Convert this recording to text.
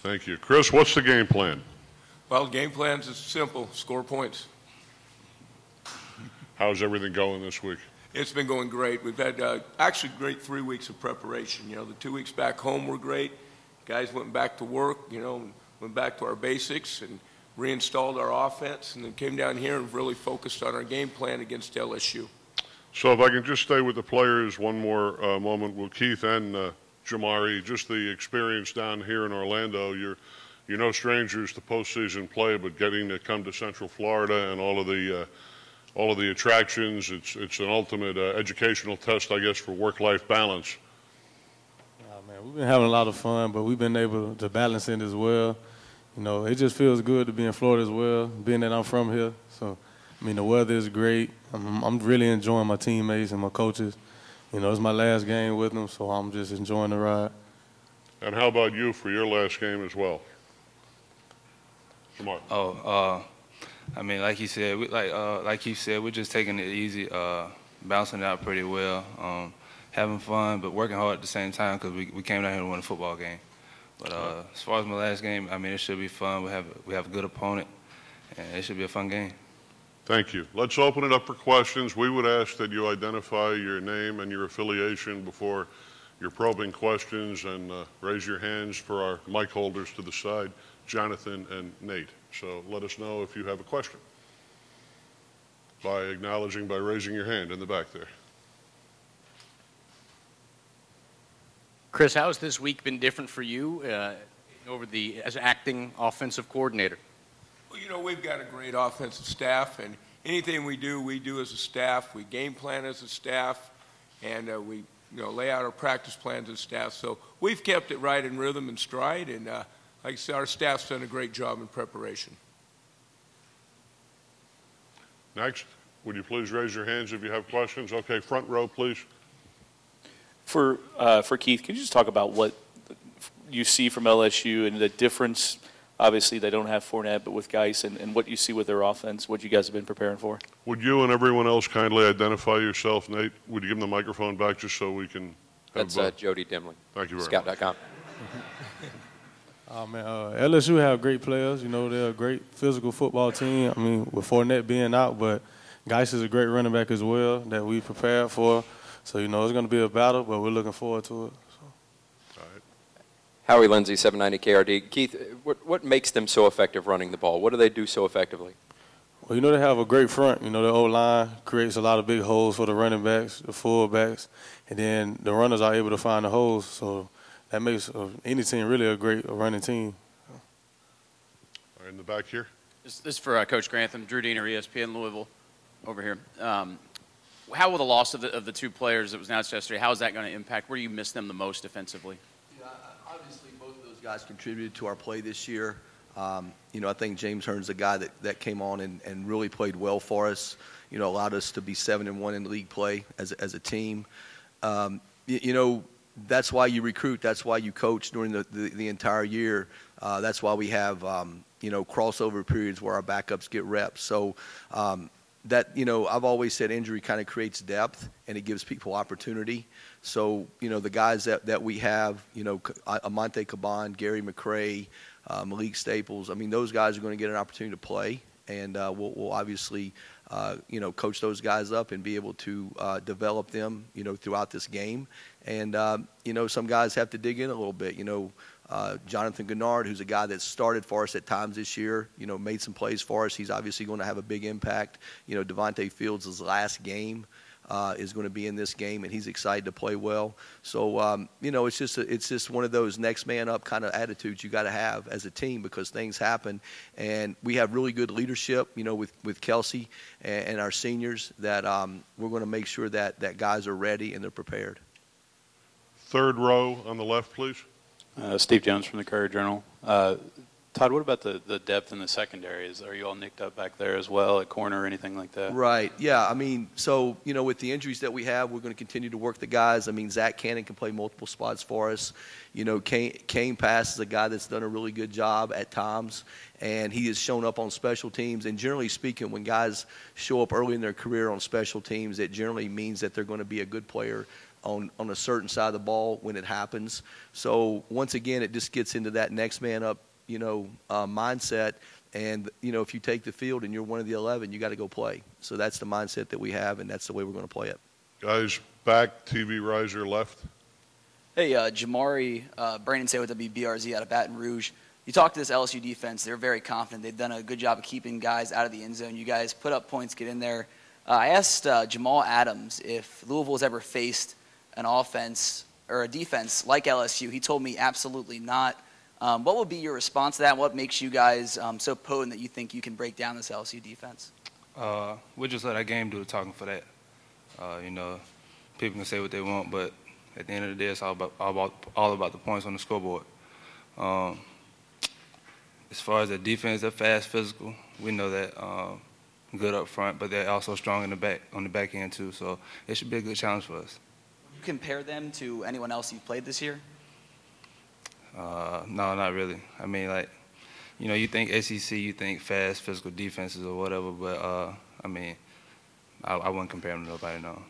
Thank you. Chris, what's the game plan? Well, the game plan is simple: score points. How's everything going this week? It's been going great. We've had actually great 3 weeks of preparation. You know, the 2 weeks back home were great. Guys went back to work, you know, went back to our basics and reinstalled our offense, and then came down here and really focused on our game plan against LSU. So if I can just stay with the players one more moment, with Keith and Jamari, just the experience down here in Orlando. You're no strangers to postseason play, but getting to come to Central Florida and all of the attractions, it's an ultimate educational test, I guess, for work-life balance. Man, we've been having a lot of fun, but we've been able to balance it as well. You know, it just feels good to be in Florida as well, being that I'm from here. So, I mean, the weather is great. I'm really enjoying my teammates and my coaches. You know, it's my last game with them, so I'm just enjoying the ride. And how about you for your last game as well? Smart. I mean, like you said, we're just taking it easy, bouncing it out pretty well, having fun, but working hard at the same time because we came down here to win a football game. But as far as my last game, I mean, it should be fun. We have a good opponent, and it should be a fun game. Thank you. Let's open it up for questions. We would ask that you identify your name and your affiliation before your probing questions, and raise your hands for our mic holders to the side, Jonathan and Nate. So let us know if you have a question by raising your hand in the back there. Chris, how has this week been different for you as acting offensive coordinator? Well, you know, we've got a great offensive staff, and anything we do as a staff. We game plan as a staff, and we lay out our practice plans as staff. So we've kept it right in rhythm and stride, and like I said, our staff's done a great job in preparation. Next, would you please raise your hands if you have questions? Okay, front row, please. For Keith, could you just talk about what you see from LSU and the difference? Obviously, they don't have Fournette, but with Geis, and what you see with their offense, what you guys have been preparing for. Would you and everyone else kindly identify yourself? Nate, would you give them the microphone back just so we can have That's Jody Dimling. Thank you very Scout.com. Man, LSU have great players. You know, they're a great physical football team. I mean, with Fournette being out, but Geis is a great running back as well that we prepared for. So, you know, it's going to be a battle, but we're looking forward to it. So. All right. Howie Lindsay, 790 KRD. Keith, what makes them so effective running the ball? What do they do so effectively? Well, you know, they have a great front. You know, the O-line creates a lot of big holes for the running backs, the fullbacks, and then the runners are able to find the holes. So that makes any team really a great running team. All right, in the back here. This is for Coach Grantham, Drew Diener, ESPN Louisville, over here. How will the loss of the two players that was announced yesterday, how is that going to impact? Where do you miss them the most defensively? Yeah, obviously, both of those guys contributed to our play this year. You know, I think James Hearn's a guy that came on and really played well for us. You know, allowed us to be 7-1 in league play as a team. You know, that's why you recruit. That's why you coach during the entire year. That's why we have you know, crossover periods where our backups get reps. So. That, you know, I've always said injury kind of creates depth and it gives people opportunity. So, you know, the guys that we have, you know, Amante Caban, Gary McCray, Malik Staples, I mean, those guys are going to get an opportunity to play. And we'll obviously, you know, coach those guys up and be able to develop them, you know, throughout this game. And, you know, some guys have to dig in a little bit, you know. Jonathan Gennard, who's a guy that started for us at times this year, you know, made some plays for us. He's obviously going to have a big impact. You know, Devontae Fields' last game is going to be in this game, and he's excited to play well. So, you know, it's just one of those next man up kind of attitudes you got to have as a team because things happen. And we have really good leadership, you know, with Kelsey and our seniors that we're going to make sure that guys are ready and they're prepared. Third row on the left, please. Steve Jones from the Courier-Journal. Todd, what about the depth in the secondaries? Are you all nicked up back there as well at corner or anything like that? Right. Yeah. I mean, so, you know, with the injuries that we have, we're going to continue to work the guys. I mean, Zach Cannon can play multiple spots for us. You know, Kane Pass is a guy that's done a really good job at times, and he has shown up on special teams. And generally speaking, when guys show up early in their career on special teams, it generally means that they're going to be a good player on a certain side of the ball when it happens. So once again, it just gets into that next man up, mindset. And, if you take the field and you're one of the 11, you got to go play. So that's the mindset that we have, and that's the way we're going to play it. Guys, back, TV riser left. Hey, Jamari Brandon Say with WBRZ out of Baton Rouge. You talked to this LSU defense. They're very confident. They've done a good job of keeping guys out of the end zone. You guys put up points, get in there. I asked Jamal Adams if Louisville has ever faced an offense or a defense like LSU. He told me absolutely not. What would be your response to that? What makes you guys so potent that you think you can break down this LSU defense? We'll just let our game do the talking for that. People can say what they want, but at the end of the day, it's all about the points on the scoreboard. As far as the defense, they're fast, physical. We know that. Good up front, but they're also strong on the back end too. So it should be a good challenge for us. You compare them to anyone else you've played this year? No, not really. I mean, you think SEC, you think fast, physical defenses or whatever, but I wouldn't compare them to nobody, no.